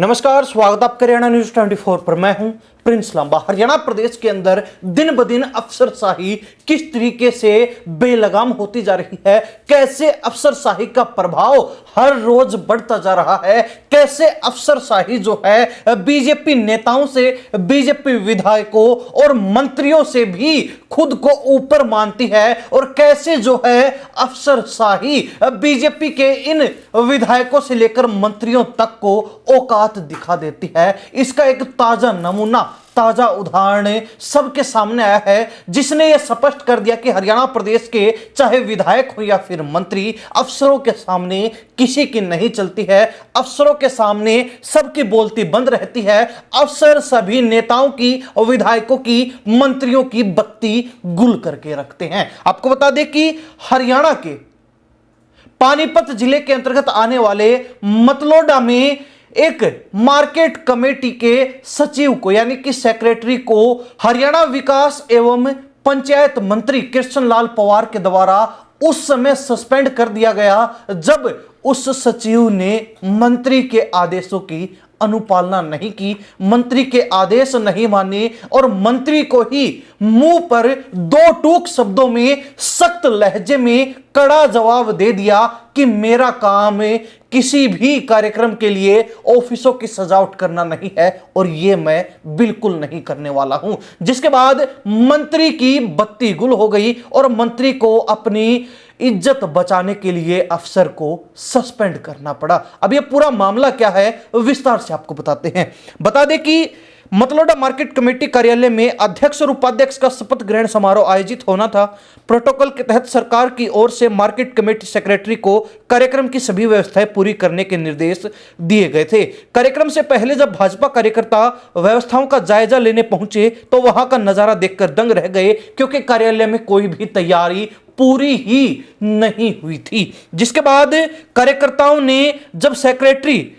नमस्कार, स्वागत आपका हरियाणा न्यूज 24 पर। मैं हूं प्रिंस लांबा। हरियाणा प्रदेश के अंदर दिन ब दिन अफसरशाही किस तरीके से बेलगाम होती जा रही है, कैसे अफसरशाही का प्रभाव हर रोज बढ़ता जा रहा है, कैसे अफसरशाही जो है बीजेपी नेताओं से, बीजेपी विधायकों और मंत्रियों से भी खुद को ऊपर मानती है, और कैसे जो है अफसरशाही बीजेपी के इन विधायकों से लेकर मंत्रियों तक को औकात दिखा देती है। इसका एक ताजा नमूना, ताजा उदाहरण सबके सामने आया है, जिसने यह स्पष्ट कर दिया कि हरियाणा प्रदेश के चाहे विधायक हो या फिर मंत्री, अफसरों के सामने किसी की नहीं चलती है। अफसरों के सामने सबकी बोलती बंद रहती है। अफसर सभी नेताओं की, विधायकों की, मंत्रियों की बत्ती गुल करके रखते हैं। आपको बता दें कि हरियाणा के पानीपत जिले के अंतर्गत आने वाले मतलोडा में एक मार्केट कमेटी के सचिव को, यानी कि सेक्रेटरी को, हरियाणा विकास एवं पंचायत मंत्री कृष्ण लाल पंवार के द्वारा उस समय सस्पेंड कर दिया गया जब उस सचिव ने मंत्री के आदेशों की अनुपालना नहीं की, मंत्री के आदेश नहीं माने और मंत्री को ही मुंह पर दो टूक शब्दों में, सख्त लहजे में कड़ा जवाब दे दिया कि मेरा काम किसी भी कार्यक्रम के लिए ऑफिसों की सजावट करना नहीं है और ये मैं बिल्कुल नहीं करने वाला हूं। जिसके बाद मंत्री की बत्ती गुल हो गई और मंत्री को अपनी इज्जत बचाने के लिए अफसर को सस्पेंड करना पड़ा। अब यह पूरा मामला क्या है विस्तार से आपको बताते हैं। बता दें कि मतलोडा मार्केट कमेटी कार्यालय में अध्यक्ष और उपाध्यक्ष का शपथ ग्रहण समारोह आयोजित होना था। प्रोटोकॉल के तहत सरकार की ओर से मार्केट कमेटी सेक्रेटरी को कार्यक्रम की सभी व्यवस्थाएं पूरी करने के निर्देश दिए गए थे। कार्यक्रम से पहले जब भाजपा कार्यकर्ता व्यवस्थाओं का जायजा लेने पहुंचे तो वहां का नजारा देखकर दंग रह गए, क्योंकि कार्यालय में कोई भी तैयारी पूरी ही नहीं हुई थी। जिसके बाद कार्यकर्ताओं ने जब सेक्रेटरी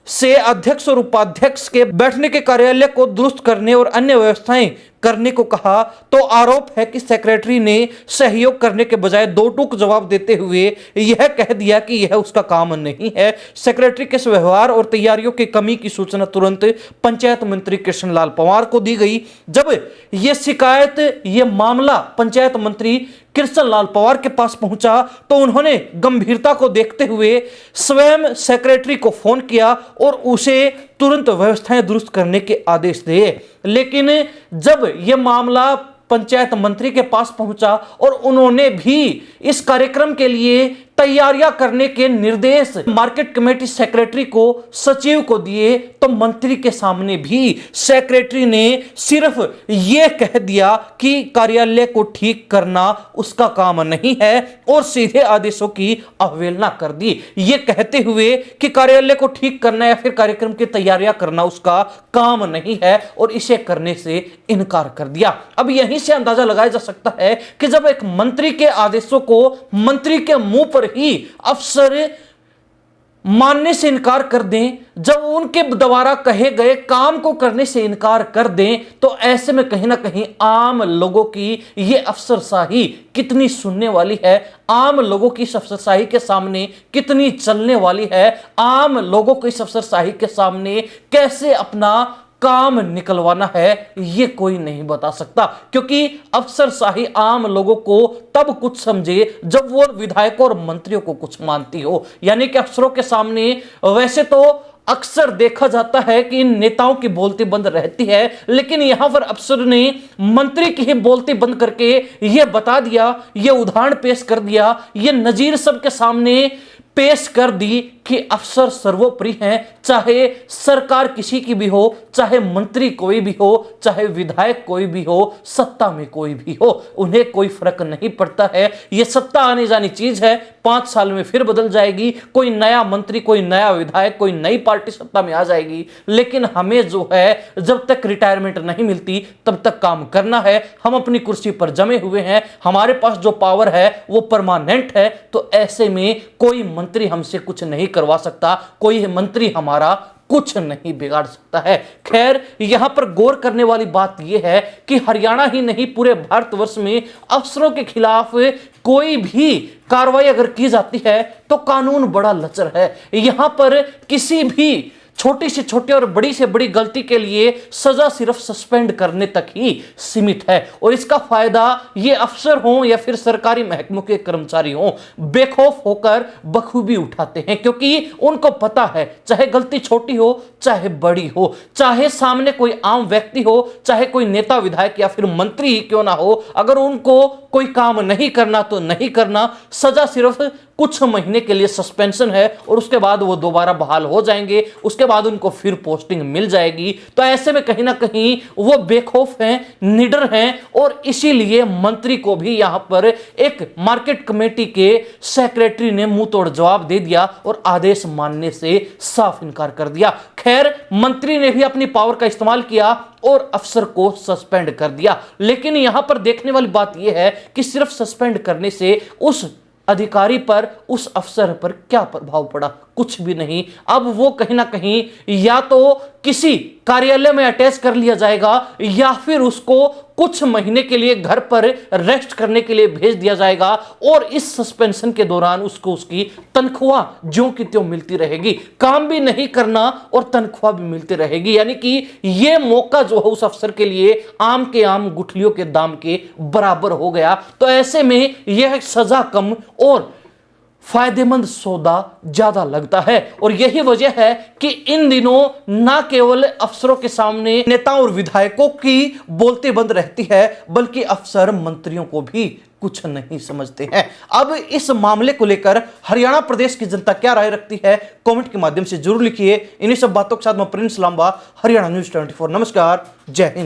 से अध्यक्ष और उपाध्यक्ष के बैठने के कार्यालय को दुरुस्त करने और अन्य व्यवस्थाएं करने को कहा, तो आरोप है कि सेक्रेटरी ने सहयोग करने के बजाय दो टूक जवाब देते हुए यह कह दिया कि यह उसका काम नहीं है। सेक्रेटरी के व्यवहार और तैयारियों की कमी की सूचना तुरंत पंचायत मंत्री कृष्ण लाल पंवार को दी गई। जब यह शिकायत, यह मामला पंचायत मंत्री कृष्ण लाल पंवार के पास पहुंचा तो उन्होंने गंभीरता को देखते हुए स्वयं सेक्रेटरी को फोन किया और उसे तुरंत व्यवस्थाएं दुरुस्त करने के आदेश दिए। लेकिन जब यह मामला पंचायत मंत्री के पास पहुंचा और उन्होंने भी इस कार्यक्रम के लिए तैयारियां करने के निर्देश मार्केट कमेटी सेक्रेटरी को, सचिव को दिए, तो मंत्री के सामने भी सेक्रेटरी ने सिर्फ यह कह दिया कि कार्यालय को ठीक करना उसका काम नहीं है और सीधे आदेशों की अवहेलना कर दी, ये कहते हुए कि कार्यालय को ठीक करना या फिर कार्यक्रम की तैयारियां करना उसका काम नहीं है और इसे करने से इनकार कर दिया। अब यहीं से अंदाजा लगाया जा सकता है कि जब एक मंत्री के आदेशों को मंत्री के मुंह पर ही अफसर मानने से इनकार कर दें, जब उनके द्वारा कहे गए काम को करने से इनकार कर दें, तो ऐसे में कहीं ना कहीं आम लोगों की ये अफसरशाही कितनी सुनने वाली है, आम लोगों की इस अफसरशाही के सामने कितनी चलने वाली है, आम लोगों को इस अफसरशाही के सामने कैसे अपना काम निकलवाना है, ये कोई नहीं बता सकता। क्योंकि अफसरशाही आम लोगों को तब कुछ समझे जब वो विधायकों और मंत्रियों को कुछ मानती हो। यानी कि अफसरों के सामने वैसे तो अक्सर देखा जाता है कि इन नेताओं की बोलती बंद रहती है, लेकिन यहां पर अफसर ने मंत्री की ही बोलती बंद करके यह बता दिया, यह उदाहरण पेश कर दिया, यह नजीर सबके सामने पेश कर दी कि अफसर सर्वोपरि हैं। चाहे सरकार किसी की भी हो, चाहे मंत्री कोई भी हो, चाहे विधायक कोई भी हो, सत्ता में कोई भी हो, उन्हें कोई फर्क नहीं पड़ता है। यह सत्ता आने जानी चीज है, 5 साल में फिर बदल जाएगी, कोई नया मंत्री, कोई नया विधायक, कोई नई पार्टी सत्ता में आ जाएगी, लेकिन हमें जो है जब तक रिटायरमेंट नहीं मिलती तब तक काम करना है। हम अपनी कुर्सी पर जमे हुए हैं, हमारे पास जो पावर है वो परमानेंट है, तो ऐसे में कोई मंत्री हमसे कुछ नहीं करवा सकता, कोई मंत्री हमारा कुछ नहीं बिगाड़ सकता है। खैर, यहां पर गौर करने वाली बात यह है कि हरियाणा ही नहीं पूरे भारतवर्ष में अफसरों के खिलाफ कोई भी कार्रवाई अगर की जाती है तो कानून बड़ा लचर है। यहां पर किसी भी छोटी से छोटी और बड़ी से बड़ी गलती के लिए सजा सिर्फ सस्पेंड करने तक ही सीमित है और इसका फायदा ये अफसर हों या फिर सरकारी महकमों के कर्मचारी हों, बेखौफ होकर बखूबी उठाते हैं, क्योंकि उनको पता है चाहे गलती छोटी हो चाहे बड़ी हो, चाहे सामने कोई आम व्यक्ति हो, चाहे कोई नेता विधायक या फिर मंत्री ही क्यों ना हो, अगर उनको कोई काम नहीं करना तो नहीं करना, सजा सिर्फ कुछ महीने के लिए सस्पेंशन है और उसके बाद वो दोबारा बहाल हो जाएंगे, उसके बाद उनको फिर पोस्टिंग मिल जाएगी। तो ऐसे में कहीं ना कहीं वो बेखौफ हैं, निडर हैं और इसीलिए मंत्री को भी यहां पर एक मार्केट कमेटी के सेक्रेटरी ने मुंह तोड़ जवाब दे दिया और आदेश मानने से साफ इनकार कर दिया। खैर, मंत्री ने भी अपनी पावर का इस्तेमाल किया और अफसर को सस्पेंड कर दिया, लेकिन यहां पर देखने वाली बात यह है कि सिर्फ सस्पेंड करने से उस अधिकारी पर, उस अफसर पर क्या प्रभाव पड़ा? कुछ भी नहीं। अब वो कहीं ना कहीं या तो किसी कार्यालय में अटैच कर लिया जाएगा या फिर उसको कुछ महीने के लिए घर पर रेस्ट करने के लिए भेज दिया जाएगा और इस सस्पेंशन के दौरान उसको उसकी तनख्वाह ज्यों की त्यों मिलती रहेगी, काम भी नहीं करना और तनख्वाह भी मिलती रहेगी। यानी कि यह मौका जो है उस अफसर के लिए आम के आम गुठलियों के दाम के बराबर हो गया। तो ऐसे में यह सजा कम और फायदेमंद सौदा ज्यादा लगता है और यही वजह है कि इन दिनों ना केवल अफसरों के सामने नेताओं और विधायकों की बोलती बंद रहती है, बल्कि अफसर मंत्रियों को भी कुछ नहीं समझते हैं। अब इस मामले को लेकर हरियाणा प्रदेश की जनता क्या राय रखती है, कमेंट के माध्यम से जरूर लिखिए। इन्हीं सब बातों के साथ मैं प्रिंस लांबा, हरियाणा न्यूज़ 24। नमस्कार, जय हिंद।